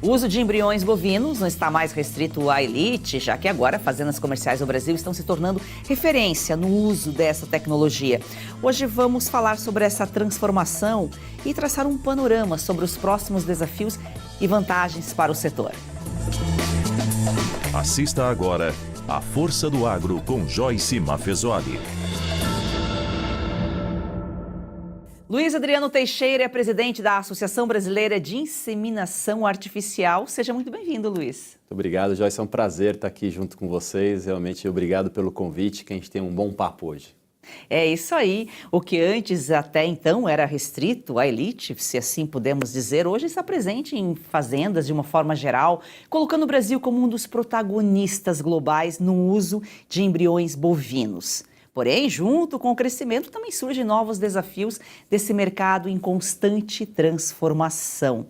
O uso de embriões bovinos não está mais restrito à elite, já que agora fazendas comerciais do Brasil estão se tornando referência no uso dessa tecnologia. Hoje vamos falar sobre essa transformação e traçar um panorama sobre os próximos desafios e vantagens para o setor. Assista agora A Força do Agro com Joyce Maffezoli. Luiz Adriano Teixeira é presidente da Associação Brasileira de Inseminação Artificial. Seja muito bem-vindo, Luiz. Muito obrigado, Joyce. É um prazer estar aqui junto com vocês. Realmente, obrigado pelo convite, que a gente tem um bom papo hoje. É isso aí. O que antes, até então, era restrito à elite, se assim podemos dizer, hoje está presente em fazendas de uma forma geral, colocando o Brasil como um dos protagonistas globais no uso de embriões bovinos. Porém, junto com o crescimento, também surgem novos desafios desse mercado em constante transformação.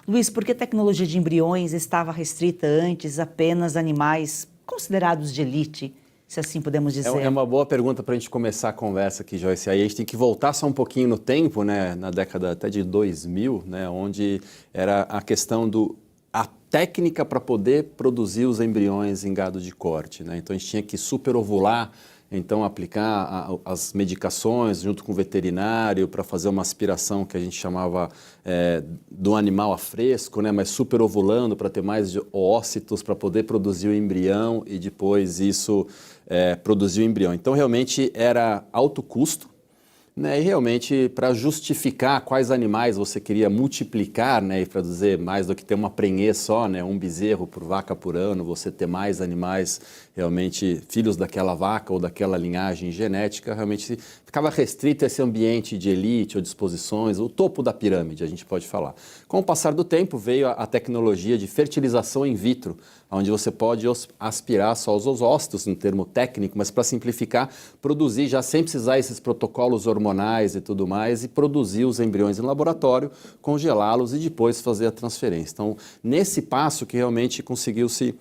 Luiz, por que a tecnologia de embriões estava restrita antes apenas a animais considerados de elite, se assim podemos dizer? É uma boa pergunta para a gente começar a conversa aqui, Joyce. Aí a gente tem que voltar só um pouquinho no tempo, né, na década até de 2000, né, onde era a questão a técnica para poder produzir os embriões em gado de corte, né? Então a gente tinha que superovular, então aplicar as medicações junto com o veterinário para fazer uma aspiração que a gente chamava do animal a fresco, né, mas superovulando para ter mais ócitos para poder produzir o embrião e depois isso produzir o embrião. Então realmente era alto custo, né, e realmente para justificar quais animais você queria multiplicar, né, e para dizer mais do que ter uma prenhez só, né, um bezerro por vaca por ano, você ter mais animais realmente filhos daquela vaca ou daquela linhagem genética, realmente ficava restrito a esse ambiente de elite ou disposições, o topo da pirâmide, a gente pode falar. Com o passar do tempo veio a tecnologia de fertilização in vitro, onde você pode aspirar só os ócitos, no termo técnico, mas para simplificar, produzir já sem precisar esses protocolos hormonais e tudo mais, e produzir os embriões em laboratório, congelá-los e depois fazer a transferência. Então, nesse passo que realmente conseguiu-se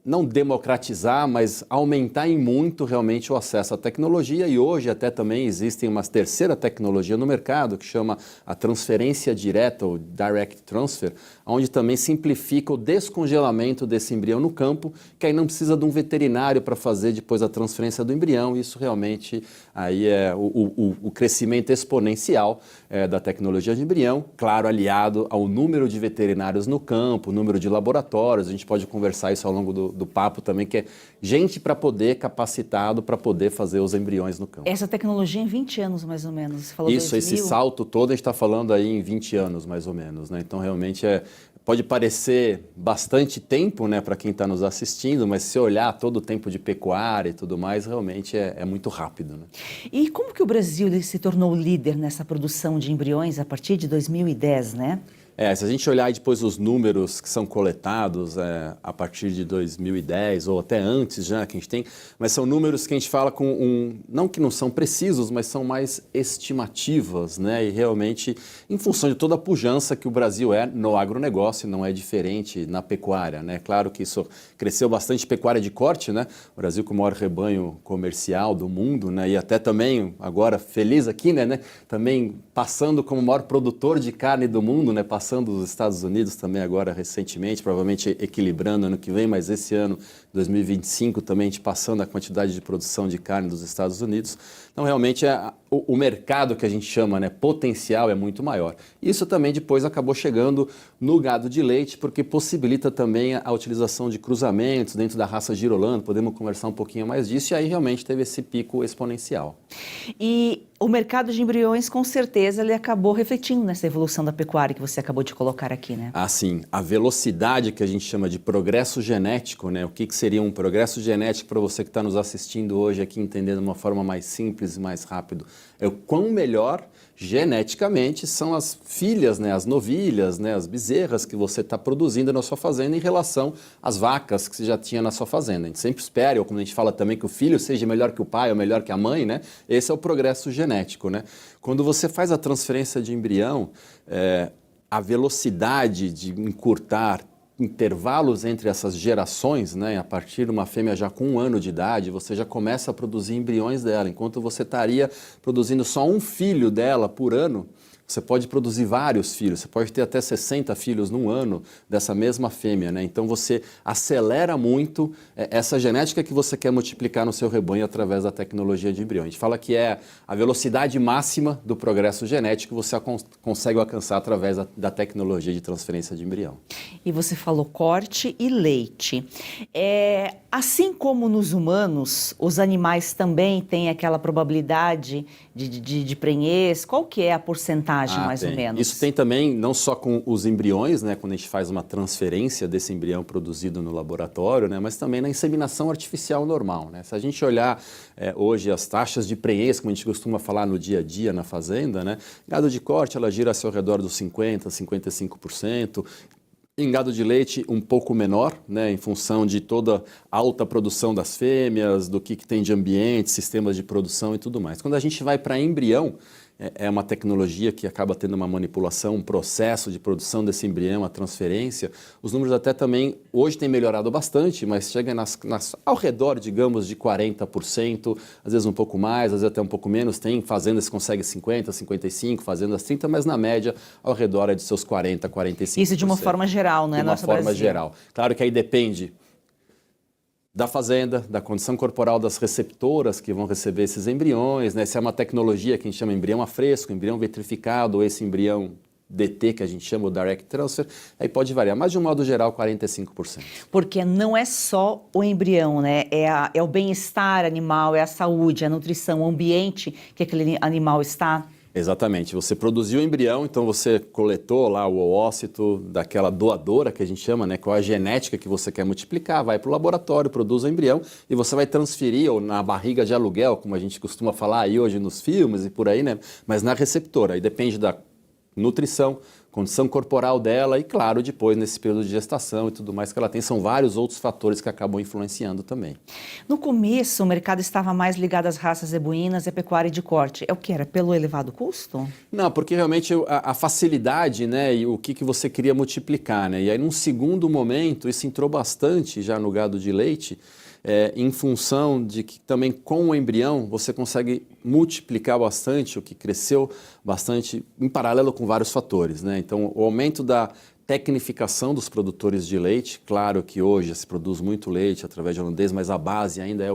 não democratizar, mas aumentar em muito realmente o acesso à tecnologia, e hoje até também existe uma terceira tecnologia no mercado que chama a transferência direta, ou direct transfer, onde também simplifica o descongelamento desse embrião no campo, que aí não precisa de um veterinário para fazer depois a transferência do embrião. Isso realmente aí é o crescimento exponencial da tecnologia de embrião, claro, aliado ao número de veterinários no campo, número de laboratórios. A gente pode conversar isso ao longo do papo também, que é gente para poder, capacitado para poder fazer os embriões no campo. Essa tecnologia em 20 anos, mais ou menos. Você falou isso, 2000. Esse salto todo a gente está falando aí em 20 anos, mais ou menos, né? Então, realmente pode parecer bastante tempo, né, para quem está nos assistindo, mas se olhar todo o tempo de pecuária e tudo mais, realmente é muito rápido, né? E como que o Brasil se tornou líder nessa produção de embriões a partir de 2010, né? Se a gente olhar depois os números que são coletados a partir de 2010 ou até antes já que a gente tem, mas são números que a gente fala não que não são precisos, mas são mais estimativas, né? E realmente em função de toda a pujança que o Brasil é no agronegócio, não é diferente na pecuária, né? Claro que isso cresceu bastante pecuária de corte, né? O Brasil com o maior rebanho comercial do mundo, né? E até também agora feliz aqui, né? Também passando como o maior produtor de carne do mundo, né? Passando os Estados Unidos também agora recentemente, provavelmente equilibrando ano que vem, mas esse ano, 2025, também a gente passando a quantidade de produção de carne dos Estados Unidos. Então, realmente, o mercado que a gente chama, né, potencial é muito maior. Isso também depois acabou chegando no gado de leite, porque possibilita também a utilização de cruzamentos dentro da raça girolando, podemos conversar um pouquinho mais disso, e aí realmente teve esse pico exponencial. E o mercado de embriões, com certeza, ele acabou refletindo nessa evolução da pecuária que você acabou de colocar aqui, né? Sim. A velocidade que a gente chama de progresso genético, né? O que seria um progresso genético para você que está nos assistindo hoje aqui, entender de uma forma mais simples e mais rápido? É o quão melhor geneticamente são as filhas, né, as novilhas, né, as bezerras que você está produzindo na sua fazenda em relação às vacas que você já tinha na sua fazenda. A gente sempre espera, ou como a gente fala também, que o filho seja melhor que o pai ou melhor que a mãe, né? Esse é o progresso genético, né? Quando você faz a transferência de embrião, a velocidade de encurtar intervalos entre essas gerações, né, a partir de uma fêmea já com 1 ano de idade, você já começa a produzir embriões dela, enquanto você estaria produzindo só um filho dela por ano, você pode produzir vários filhos, você pode ter até 60 filhos num ano dessa mesma fêmea, né? Então você acelera muito essa genética que você quer multiplicar no seu rebanho através da tecnologia de embrião. A gente fala que é a velocidade máxima do progresso genético que você consegue alcançar através da tecnologia de transferência de embrião. E você falou corte e leite. Assim como nos humanos, os animais também têm aquela probabilidade de prenhez? Qual que é a porcentagem, mais ou menos? Isso tem também, não só com os embriões, né, quando a gente faz uma transferência desse embrião produzido no laboratório, né, mas também na inseminação artificial normal, né? Se a gente olhar hoje as taxas de prenhez, como a gente costuma falar no dia a dia na fazenda, né, gado de corte ela gira ao redor dos 50%, 55%. Em gado de leite, um pouco menor, né, em função de toda a alta produção das fêmeas, do que tem de ambiente, sistemas de produção e tudo mais. Quando a gente vai para embrião, é uma tecnologia que acaba tendo uma manipulação, um processo de produção desse embrião, a transferência. Os números até também, hoje tem melhorado bastante, mas chega ao redor, digamos, de 40%, às vezes um pouco mais, às vezes até um pouco menos. Tem fazendas que conseguem 50%, 55%, fazendas 30%, mas na média, ao redor é de seus 40%, 45%. Isso de uma forma geral, né? De uma forma geral. Claro que aí depende da fazenda, da condição corporal das receptoras que vão receber esses embriões, né? Se é uma tecnologia que a gente chama embrião a fresco, embrião vitrificado, ou esse embrião DT que a gente chama o Direct Transfer, aí pode variar, mas de um modo geral 45%. Porque não é só o embrião, né? É o bem-estar animal, é a saúde, a nutrição, o ambiente que aquele animal está. Exatamente. Você produziu o embrião, então você coletou lá o oócito daquela doadora que a gente chama, né? Qual é a genética que você quer multiplicar, vai para o laboratório, produz o embrião e você vai transferir ou na barriga de aluguel, como a gente costuma falar aí hoje nos filmes e por aí, né? Mas na receptora. Aí depende da nutrição, condição corporal dela e, claro, depois nesse período de gestação e tudo mais que ela tem, são vários outros fatores que acabam influenciando também. No começo, o mercado estava mais ligado às raças zebuínas e à pecuária de corte. É o que era? Pelo elevado custo? Não, porque realmente a facilidade, né, e o que você queria multiplicar, né? E aí, num segundo momento, isso entrou bastante já no gado de leite, em função de que também com o embrião você consegue multiplicar bastante, o que cresceu bastante em paralelo com vários fatores, né? Então, o aumento da tecnificação dos produtores de leite, claro que hoje se produz muito leite através de holandês, mas a base ainda é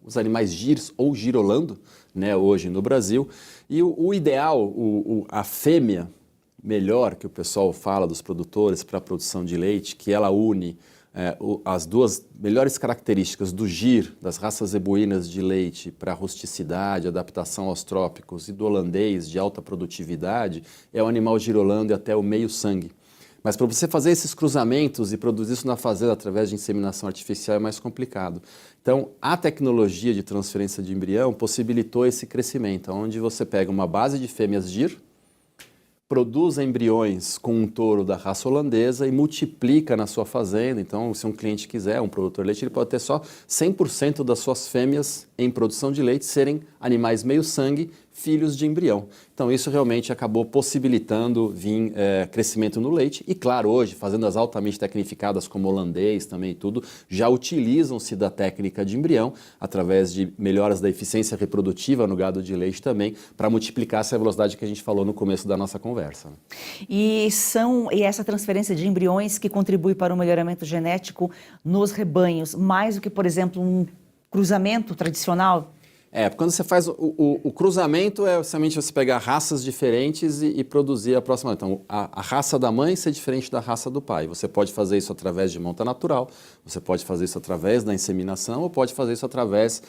os animais girs ou girolando, né, hoje no Brasil. E o ideal, a fêmea melhor que o pessoal fala dos produtores para a produção de leite, que ela une as duas melhores características do gir, das raças zebuínas de leite para rusticidade, adaptação aos trópicos, e do holandês de alta produtividade, é o animal girolando e até o meio sangue. Mas para você fazer esses cruzamentos e produzir isso na fazenda através de inseminação artificial é mais complicado. Então, a tecnologia de transferência de embrião possibilitou esse crescimento, onde você pega uma base de fêmeas gir, produz embriões com um touro da raça holandesa e multiplica na sua fazenda. Então, se um cliente quiser, um produtor de leite, ele pode ter só 100% das suas fêmeas em produção de leite serem animais meio-sangue, filhos de embrião. Então, isso realmente acabou possibilitando crescimento no leite. E, claro, hoje, fazendas altamente tecnificadas como holandês também e tudo, já utilizam-se da técnica de embrião através de melhoras da eficiência reprodutiva no gado de leite também, para multiplicar essa velocidade que a gente falou no começo da nossa conversa. E essa transferência de embriões que contribui para o melhoramento genético nos rebanhos, mais do que, por exemplo, um cruzamento tradicional? Quando você faz o cruzamento é justamente você pegar raças diferentes e produzir a próxima. Então, a raça da mãe ser diferente da raça do pai. Você pode fazer isso através de monta natural, você pode fazer isso através da inseminação ou pode fazer isso através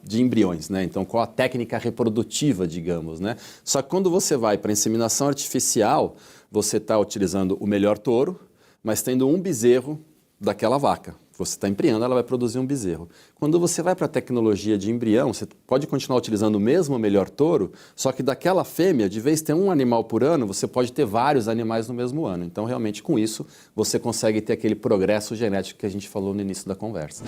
de embriões, né? Então, qual a técnica reprodutiva, digamos, né? Só que quando você vai para a inseminação artificial, você está utilizando o melhor touro, mas tendo um bezerro daquela vaca. Você está embriando, ela vai produzir um bezerro. Quando você vai para a tecnologia de embrião, você pode continuar utilizando o mesmo melhor touro, só que daquela fêmea, de vez de ter um animal por ano, você pode ter vários animais no mesmo ano. Então, realmente, com isso, você consegue ter aquele progresso genético que a gente falou no início da conversa.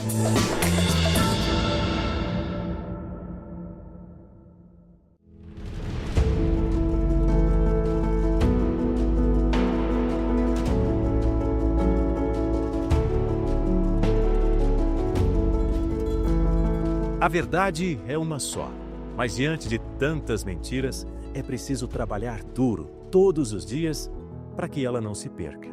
A verdade é uma só, mas diante de tantas mentiras, é preciso trabalhar duro todos os dias para que ela não se perca.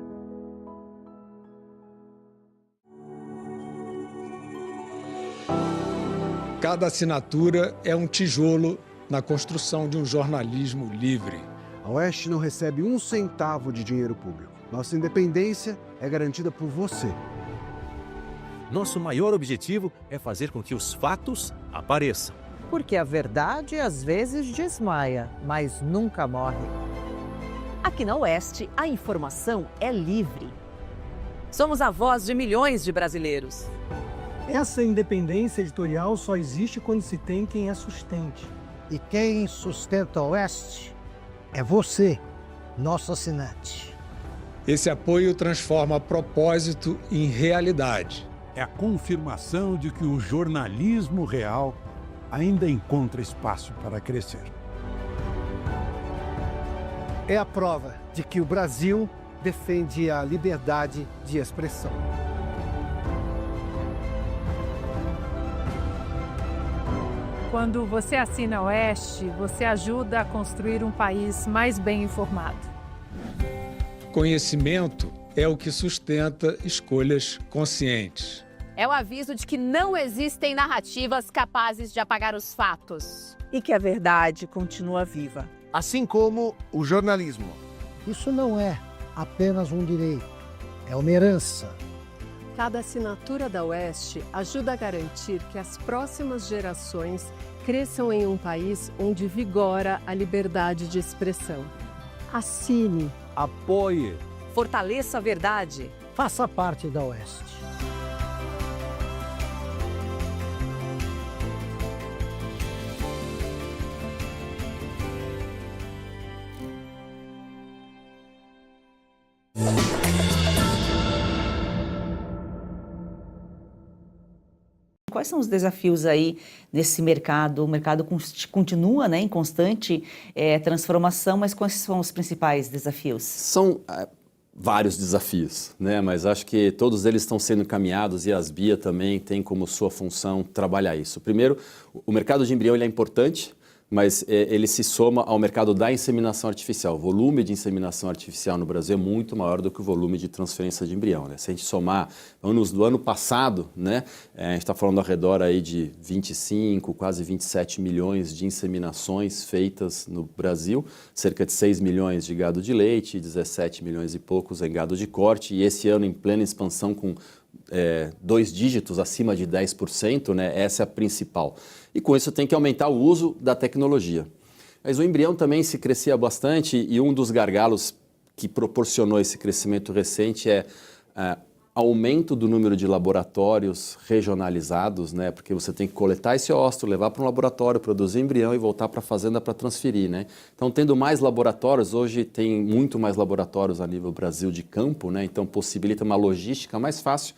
Cada assinatura é um tijolo na construção de um jornalismo livre. A Oeste não recebe um centavo de dinheiro público. Nossa independência é garantida por você. Nosso maior objetivo é fazer com que os fatos apareçam. Porque a verdade às vezes desmaia, mas nunca morre. Aqui na Oeste, a informação é livre. Somos a voz de milhões de brasileiros. Essa independência editorial só existe quando se tem quem a sustente. E quem sustenta a Oeste é você, nosso assinante. Esse apoio transforma propósito em realidade. É a confirmação de que o jornalismo real ainda encontra espaço para crescer. É a prova de que o Brasil defende a liberdade de expressão. Quando você assina a Oeste, você ajuda a construir um país mais bem informado. Conhecimento é o que sustenta escolhas conscientes. É o aviso de que não existem narrativas capazes de apagar os fatos. E que a verdade continua viva. Assim como o jornalismo. Isso não é apenas um direito, é uma herança. Cada assinatura da Oeste ajuda a garantir que as próximas gerações cresçam em um país onde vigora a liberdade de expressão. Assine. Apoie. Fortaleça a verdade. Faça parte da Oeste. Quais são os desafios aí nesse mercado? O mercado continua, né, em constante transformação, mas quais são os principais desafios? São vários desafios, né? Mas acho que todos eles estão sendo encaminhados e a Asbia também tem como sua função trabalhar isso. Primeiro, o mercado de embrião ele é importante, mas ele se soma ao mercado da inseminação artificial. O volume de inseminação artificial no Brasil é muito maior do que o volume de transferência de embrião, né? Se a gente somar anos do ano passado, né, a gente está falando ao redor aí de 25, quase 27 milhões de inseminações feitas no Brasil, cerca de 6 milhões de gado de leite, 17 milhões e poucos em gado de corte, e esse ano em plena expansão com 2 dígitos acima de 10%, né? Essa é a principal. E com isso tem que aumentar o uso da tecnologia. Mas o embrião também se crescia bastante e um dos gargalos que proporcionou esse crescimento recente é aumento do número de laboratórios regionalizados, né? Porque você tem que coletar esse óvulo, levar para um laboratório, produzir embrião e voltar para a fazenda para transferir, né? Então, tendo mais laboratórios, hoje tem muito mais laboratórios a nível Brasil de campo, né? Então, possibilita uma logística mais fácil,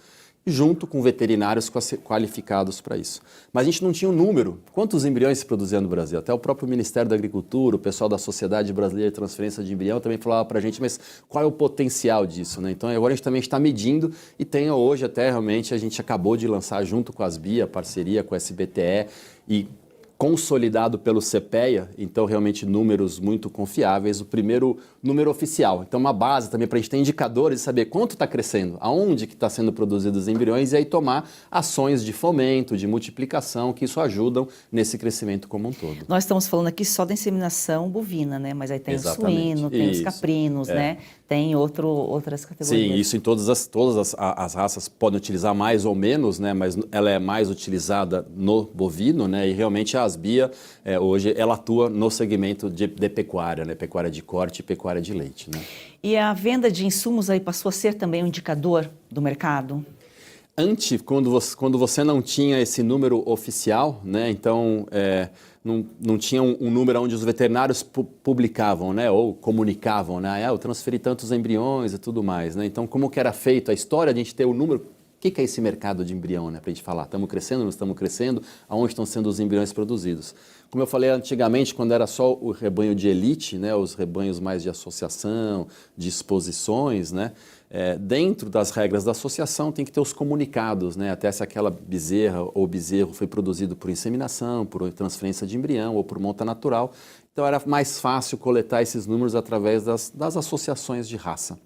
junto com veterinários qualificados para isso. Mas a gente não tinha um número. Quantos embriões se produziam no Brasil? Até o próprio Ministério da Agricultura, o pessoal da Sociedade Brasileira de Transferência de Embrião também falava para a gente, mas qual é o potencial disso, né? Então agora a gente também está medindo e tem hoje até realmente a gente acabou de lançar junto com a Asbia, parceria com a SBTE e consolidado pelo CPEA, então realmente números muito confiáveis, o primeiro número oficial. Então uma base também para a gente ter indicadores e saber quanto está crescendo, aonde que está sendo produzidos os embriões e aí tomar ações de fomento, de multiplicação, que isso ajudam nesse crescimento como um todo. Nós estamos falando aqui só da inseminação bovina, né? Mas aí tem o suíno, tem os caprinos, né? Tem outras categorias. Sim, isso em todas as raças podem utilizar mais ou menos, né? Mas ela é mais utilizada no bovino, né? E realmente a Asbia, hoje, ela atua no segmento de pecuária, né? Pecuária de corte e pecuária de leite, né? E a venda de insumos aí passou a ser também um indicador do mercado? Antes, quando você não tinha esse número oficial, né? Então não tinha um número onde os veterinários publicavam, né? Ou comunicavam, né? Eu transferi tantos embriões e tudo mais, né? Então, como que era feito a história de a gente ter o número? O que é esse mercado de embrião, né? Para a gente falar, estamos crescendo, não estamos crescendo, aonde estão sendo os embriões produzidos? Como eu falei antigamente, quando era só o rebanho de elite, né? Os rebanhos mais de associação, de exposições, né? dentro das regras da associação tem que ter os comunicados, né? Até se aquela bezerra ou bezerro foi produzido por inseminação, por transferência de embrião ou por monta natural. Então era mais fácil coletar esses números através das associações de raça.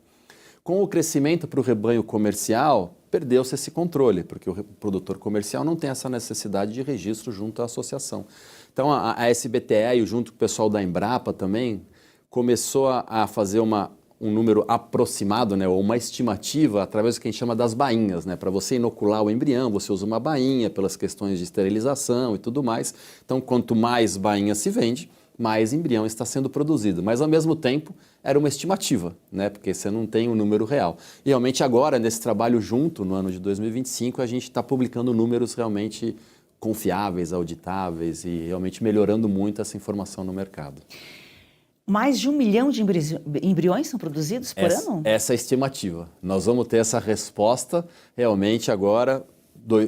Com o crescimento para o rebanho comercial, perdeu-se esse controle, porque o produtor comercial não tem essa necessidade de registro junto à associação. Então a SBTE, e junto com o pessoal da Embrapa também, começou a fazer um número aproximado, né, ou uma estimativa através do que a gente chama das bainhas, né? Para você inocular o embrião, você usa uma bainha pelas questões de esterilização e tudo mais. Então, quanto mais bainha se vende, mais embrião está sendo produzido. Mas, ao mesmo tempo, era uma estimativa, né? Porque você não tem um número real. E, realmente, agora, nesse trabalho junto, no ano de 2025, a gente está publicando números realmente confiáveis, auditáveis e realmente melhorando muito essa informação no mercado. Mais de 1 milhão de embriões são produzidos por ano? Essa é a estimativa. Nós vamos ter essa resposta realmente agora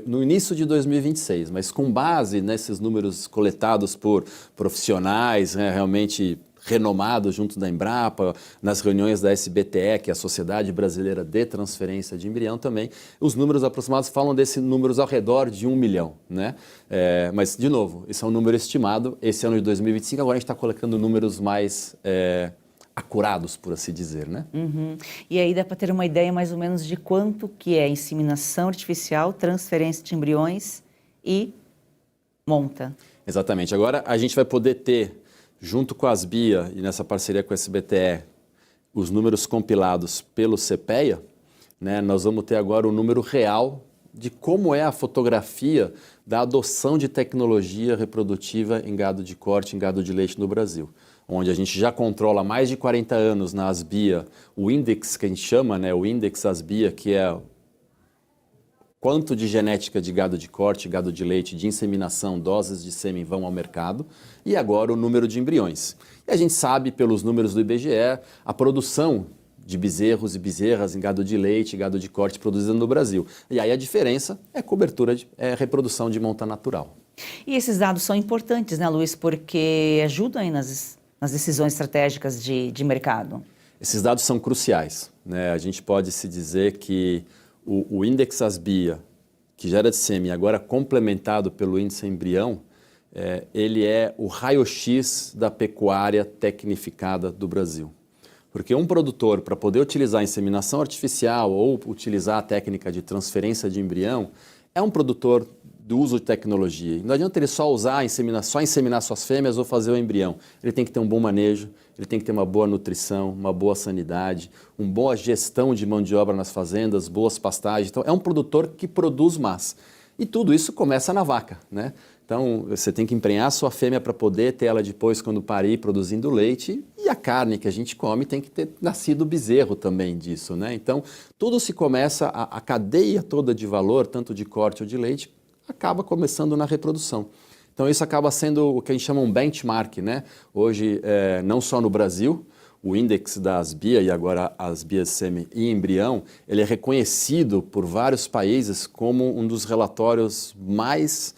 no início de 2026, mas com base nesses números coletados por profissionais, né, realmente renomados junto da Embrapa, nas reuniões da SBTE, que é a Sociedade Brasileira de Transferência de Embrião também, os números aproximados falam desses números ao redor de 1 milhão, né? Mas, de novo, esse é um número estimado, esse ano de 2025, agora a gente está colocando números mais acurados, por assim dizer, né? Uhum. E aí dá para ter uma ideia mais ou menos de quanto que é inseminação artificial, transferência de embriões e monta. Exatamente. Agora a gente vai poder ter, junto com a Asbia e nessa parceria com a SBTE, os números compilados pelo CPEA, né? Nós vamos ter agora o número real de como é a fotografia da adoção de tecnologia reprodutiva em gado de corte, em gado de leite no Brasil, onde a gente já controla há mais de 40 anos na Asbia o índice que a gente chama, né? O índice Asbia, que é quanto de genética de gado de corte, gado de leite, de inseminação, doses de sêmen vão ao mercado, e agora o número de embriões. E a gente sabe, pelos números do IBGE, a produção de bezerros e bezerras em gado de leite, gado de corte produzida no Brasil. E aí a diferença é cobertura, é reprodução de monta natural. E esses dados são importantes, né, Luiz, porque ajudam aí nas decisões estratégicas de mercado. Esses dados são cruciais, né? A gente pode se dizer que o índice Asbia, que gera de sêmen, agora complementado pelo índice embrião, ele é o raio-x da pecuária tecnificada do Brasil. Porque um produtor, para poder utilizar a inseminação artificial ou utilizar a técnica de transferência de embrião, é um produtor do uso de tecnologia. Não adianta ele só inseminar suas fêmeas ou fazer o embrião. Ele tem que ter um bom manejo, ele tem que ter uma boa nutrição, uma boa sanidade, uma boa gestão de mão de obra nas fazendas, boas pastagens. Então, é um produtor que produz mais. E tudo isso começa na vaca, né? Então, você tem que emprenhar a sua fêmea para poder ter ela depois, quando parir, produzindo leite. E a carne que a gente come tem que ter nascido bezerro também disso, né? Então, tudo se começa, a cadeia toda de valor, tanto de corte ou de leite, acaba começando na reprodução. Então, isso acaba sendo o que a gente chama um benchmark, né? Hoje, não só no Brasil, o índice da Asbia e agora a Asbia sêmen e embrião, ele é reconhecido por vários países como um dos relatórios mais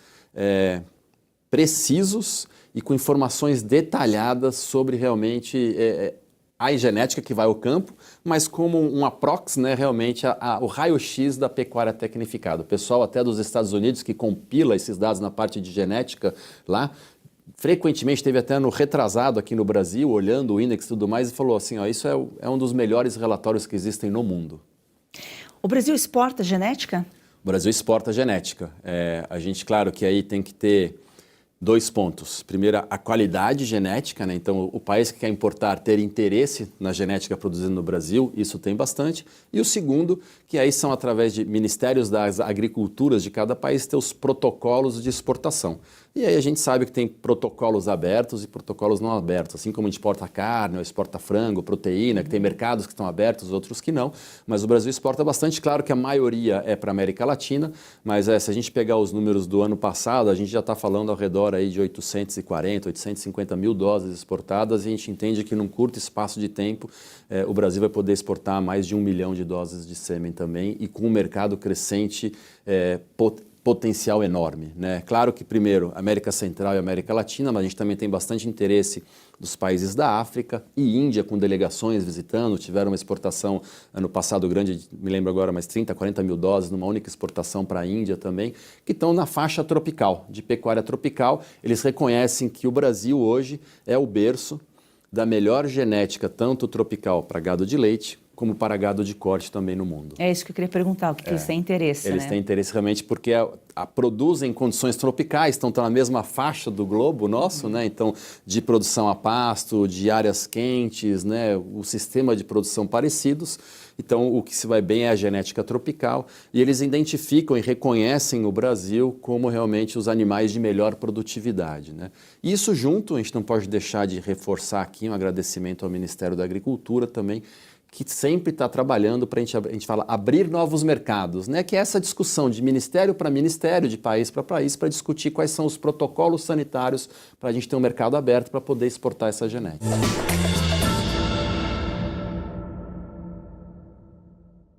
precisos e com informações detalhadas sobre realmente a genética que vai ao campo, mas como um aprox, né, realmente o raio-x da pecuária tecnificada. O pessoal até dos Estados Unidos que compila esses dados na parte de genética lá, frequentemente teve até no retrasado aqui no Brasil, olhando o índice e tudo mais, e falou assim, ó, isso é um dos melhores relatórios que existem no mundo. O Brasil exporta genética? O Brasil exporta genética. A gente, claro que aí tem que ter 2 pontos. Primeiro, a qualidade genética, né? Então, o país que quer importar ter interesse na genética produzida no Brasil, isso tem bastante. E o segundo, que aí são através de ministérios das agriculturas de cada país, ter os protocolos de exportação. E aí a gente sabe que tem protocolos abertos e protocolos não abertos, assim como a gente exporta carne, ou exporta frango, proteína, que tem mercados que estão abertos, outros que não, mas o Brasil exporta bastante, claro que a maioria é para a América Latina, mas se a gente pegar os números do ano passado, a gente já está falando ao redor aí de 840, 850 mil doses exportadas, e a gente entende que num curto espaço de tempo o Brasil vai poder exportar mais de 1 milhão de doses de sêmen também, e com um mercado crescente potencial enorme, né? Claro que primeiro América Central e América Latina, mas a gente também tem bastante interesse dos países da África e Índia, com delegações visitando, tiveram uma exportação ano passado grande, me lembro agora, mais 30, 40 mil doses numa única exportação para a Índia também, que estão na faixa tropical, de pecuária tropical. Eles reconhecem que o Brasil hoje é o berço da melhor genética, tanto tropical para gado de leite, como para gado de corte também no mundo. É isso que eu queria perguntar, o que eles têm interesse, Eles têm interesse realmente porque produzem em condições tropicais, estão na mesma faixa do globo nosso, né? Então, de produção a pasto, de áreas quentes, né? O sistema de produção parecidos. Então, o que se vai bem é a genética tropical e eles identificam e reconhecem o Brasil como realmente os animais de melhor produtividade, né? E isso junto, a gente não pode deixar de reforçar aqui um agradecimento ao Ministério da Agricultura também, que sempre está trabalhando para a gente fala abrir novos mercados, né? Que é essa discussão de ministério para ministério, de país para país, para discutir quais são os protocolos sanitários para a gente ter um mercado aberto para poder exportar essa genética.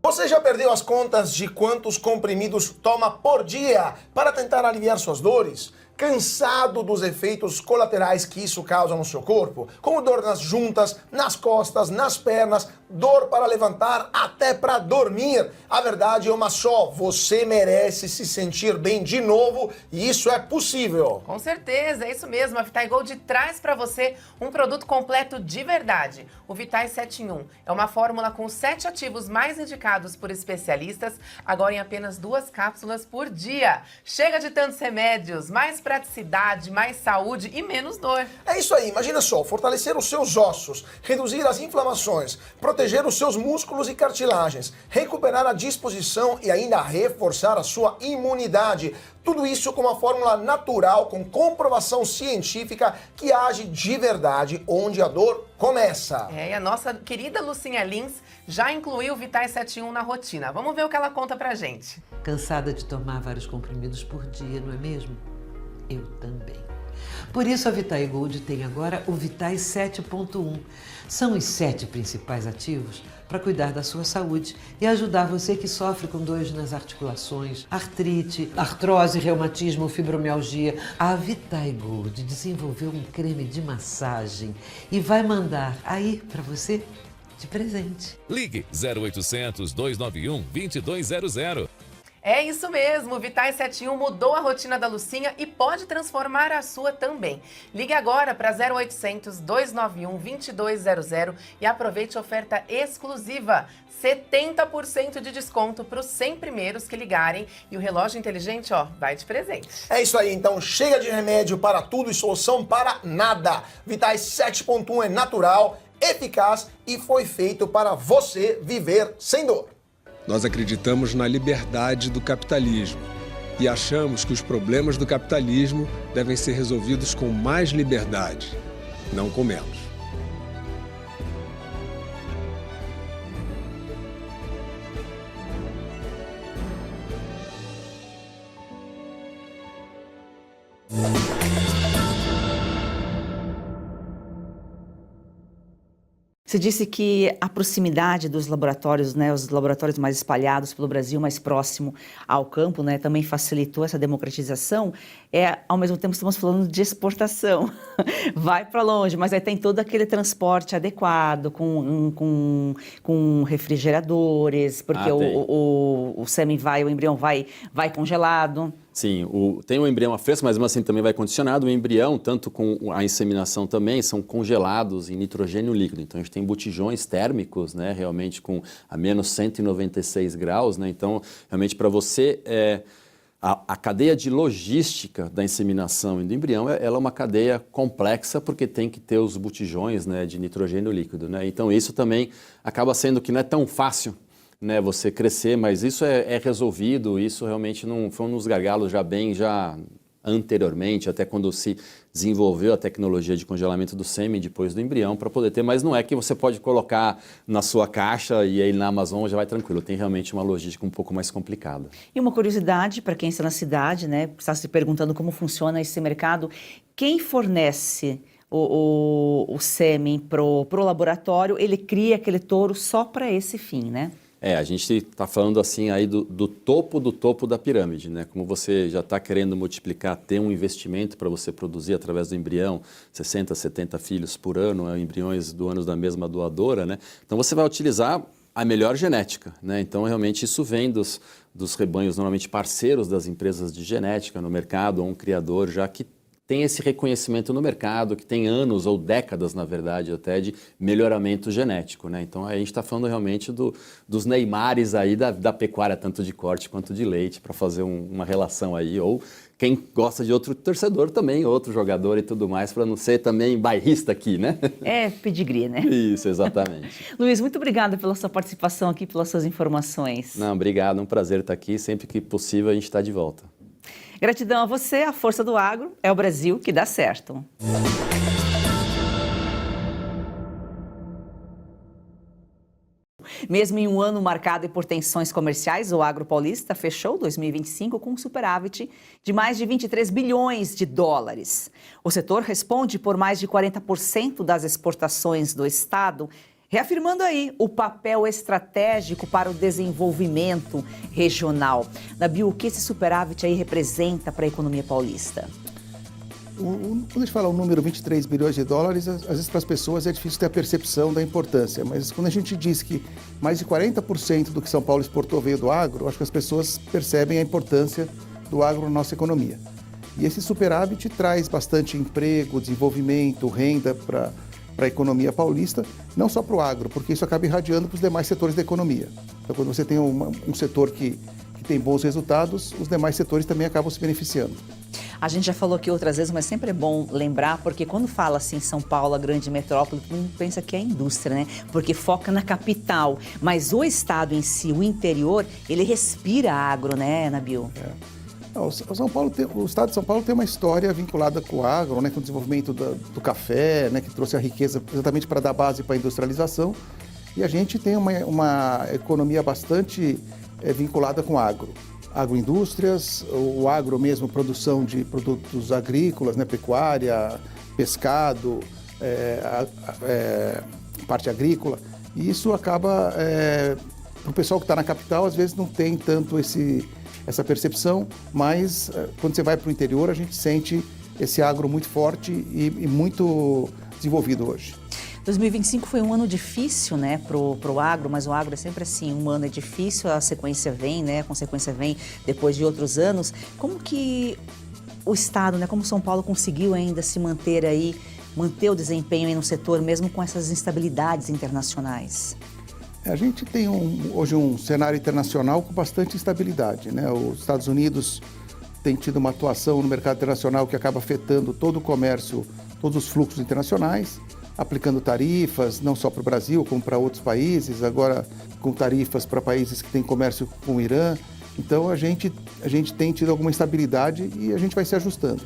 Você já perdeu as contas de quantos comprimidos toma por dia para tentar aliviar suas dores? Cansado dos efeitos colaterais que isso causa no seu corpo? Como dor nas juntas, nas costas, nas pernas, dor para levantar, até para dormir. A verdade é uma só, você merece se sentir bem de novo e isso é possível. Com certeza, é isso mesmo. A Vitagold traz para você um produto completo de verdade. O Vitai 7 em 1 é uma fórmula com 7 ativos mais indicados por especialistas, agora em apenas 2 cápsulas por dia. Chega de tantos remédios, mais praticidade, mais saúde e menos dor. É isso aí, imagina só, fortalecer os seus ossos, reduzir as inflamações, proteger os seus músculos e cartilagens, recuperar a disposição e ainda reforçar a sua imunidade. Tudo isso com uma fórmula natural, com comprovação científica que age de verdade onde a dor começa. E a nossa querida Lucinha Lins já incluiu o Vitai 7 em 1 na rotina. Vamos ver o que ela conta pra gente. Cansada de tomar vários comprimidos por dia, não é mesmo? Eu também. Por isso a Vitagold tem agora o Vitai 7.1. São os 7 principais ativos para cuidar da sua saúde e ajudar você que sofre com dores nas articulações, artrite, artrose, reumatismo, fibromialgia. A Vitagold desenvolveu um creme de massagem e vai mandar aí para você de presente. Ligue 0800 291 2200. É isso mesmo, o Vitai 7 em 1 mudou a rotina da Lucinha e pode transformar a sua também. Ligue agora para 0800 291 2200 e aproveite a oferta exclusiva. 70% de desconto para os 100 primeiros que ligarem e o relógio inteligente, vai de presente. É isso aí, então chega de remédio para tudo e solução para nada. Vitai 7.1 é natural, eficaz e foi feito para você viver sem dor. Nós acreditamos na liberdade do capitalismo e achamos que os problemas do capitalismo devem ser resolvidos com mais liberdade, não com menos. Você disse que a proximidade dos laboratórios, né, os laboratórios mais espalhados pelo Brasil, mais próximo ao campo, né, também facilitou essa democratização. Ao mesmo tempo, estamos falando de exportação. Vai para longe, mas aí tem todo aquele transporte adequado, com refrigeradores, porque o sêmen o embrião vai congelado. Sim, tem o embrião a fresco, mas assim também vai condicionado. O embrião, tanto com a inseminação também, são congelados em nitrogênio líquido. Então a gente tem botijões térmicos, né, realmente com a menos 196 graus. Né, então, realmente para você, a cadeia de logística da inseminação e do embrião, ela é uma cadeia complexa porque tem que ter os botijões, né, de nitrogênio líquido. Né, então isso também acaba sendo que não é tão fácil, né, você crescer, mas isso é resolvido, isso realmente não foi um dos gargalos já anteriormente, até quando se desenvolveu a tecnologia de congelamento do sêmen depois do embrião para poder ter, mas não é que você pode colocar na sua caixa e aí na Amazon já vai tranquilo, tem realmente uma logística um pouco mais complicada. E uma curiosidade para quem está na cidade, né, está se perguntando como funciona esse mercado, quem fornece o sêmen pro laboratório, ele cria aquele touro só para esse fim, né? A gente está falando assim aí do topo da pirâmide, né? Como você já está querendo multiplicar, ter um investimento para você produzir através do embrião, 60, 70 filhos por ano, embriões do ânus da mesma doadora, né? Então você vai utilizar a melhor genética, né? Então realmente isso vem dos rebanhos normalmente parceiros das empresas de genética no mercado, ou um criador já que tem esse reconhecimento no mercado, que tem anos ou décadas, na verdade, até de melhoramento genético, né? Então, a gente está falando realmente dos Neymares aí da pecuária, tanto de corte quanto de leite, para fazer uma relação aí, ou quem gosta de outro torcedor também, outro jogador e tudo mais, para não ser também bairrista aqui, né? Pedigree, né? Isso, exatamente. Luiz, muito obrigada pela sua participação aqui, pelas suas informações. Não, obrigado, um prazer estar aqui, sempre que possível a gente está de volta. Gratidão a você, a força do agro é o Brasil que dá certo. Mesmo em um ano marcado por tensões comerciais, o agro paulista fechou 2025 com um superávit de mais de 23 bilhões de dólares. O setor responde por mais de 40% das exportações do estado, reafirmando aí o papel estratégico para o desenvolvimento regional. Nabil, o que esse superávit aí representa para a economia paulista? Quando a gente fala o número 23 bilhões de dólares, às vezes para as pessoas é difícil ter a percepção da importância, mas quando a gente diz que mais de 40% do que São Paulo exportou veio do agro, acho que as pessoas percebem a importância do agro na nossa economia. E esse superávit traz bastante emprego, desenvolvimento, renda para a economia paulista, não só para o agro, porque isso acaba irradiando para os demais setores da economia. Então, quando você tem um setor que tem bons resultados, os demais setores também acabam se beneficiando. A gente já falou aqui outras vezes, mas sempre é bom lembrar, porque quando fala assim São Paulo, a grande metrópole, todo mundo pensa que é a indústria, né? Porque foca na capital. Mas o estado em si, o interior, ele respira agro, né, Nabil? O estado de São Paulo tem uma história vinculada com o agro, né, com o desenvolvimento do café, né, que trouxe a riqueza exatamente para dar base para a industrialização. E a gente tem uma economia bastante vinculada com o agro. Agroindústrias, o agro mesmo, produção de produtos agrícolas, né, pecuária, pescado, parte agrícola. E isso acaba, para o pessoal que está na capital, às vezes não tem tanto essa percepção, mas quando você vai para o interior, a gente sente esse agro muito forte e muito desenvolvido hoje. 2025 foi um ano difícil, né, pro agro, mas o agro é sempre assim, um ano é difícil, a sequência vem, né, a consequência vem depois de outros anos. Como que o estado, né, como São Paulo conseguiu ainda se manter aí, manter o desempenho aí no setor, mesmo com essas instabilidades internacionais? A gente tem hoje um cenário internacional com bastante instabilidade, né? Os Estados Unidos têm tido uma atuação no mercado internacional que acaba afetando todo o comércio, todos os fluxos internacionais, aplicando tarifas, não só para o Brasil, como para outros países, agora com tarifas para países que têm comércio com o Irã. Então a gente tem tido alguma instabilidade e a gente vai se ajustando.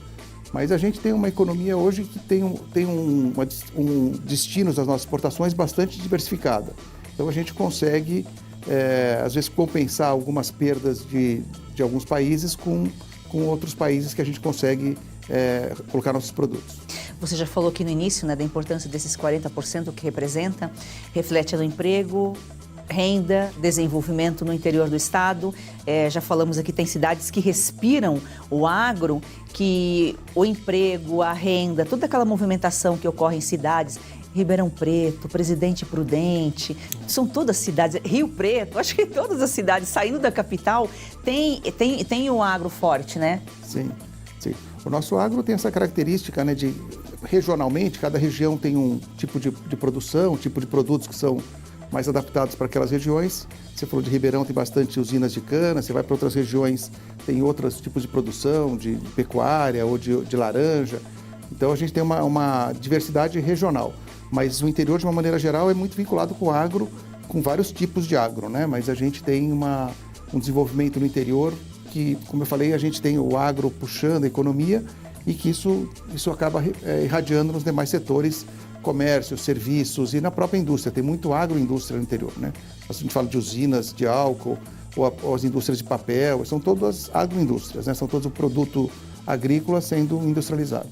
Mas a gente tem uma economia hoje que tem um destino das nossas exportações bastante diversificada. Então a gente consegue, às vezes, compensar algumas perdas de alguns países com outros países que a gente consegue colocar nossos produtos. Você já falou aqui no início, né, da importância desses 40% que representa, reflete no emprego, renda, desenvolvimento no interior do estado. Já falamos aqui, tem cidades que respiram o agro, que o emprego, a renda, toda aquela movimentação que ocorre em cidades, Ribeirão Preto, Presidente Prudente, são todas cidades, Rio Preto, acho que todas as cidades saindo da capital tem o agro forte, né? Sim. O nosso agro tem essa característica, né, de regionalmente, cada região tem um tipo de produção, um tipo de produtos que são mais adaptados para aquelas regiões. Você falou de Ribeirão, tem bastante usinas de cana, você vai para outras regiões, tem outros tipos de produção, de pecuária ou de laranja. Então a gente tem uma diversidade regional. Mas o interior, de uma maneira geral, é muito vinculado com o agro, com vários tipos de agro, né? Mas a gente tem um desenvolvimento no interior que, como eu falei, a gente tem o agro puxando a economia e que isso acaba irradiando nos demais setores, comércio, serviços e na própria indústria. Tem muito agroindústria no interior, né? A gente fala de usinas de álcool ou as indústrias de papel, são todas agroindústrias, né? São todos o produto agrícola sendo industrializado.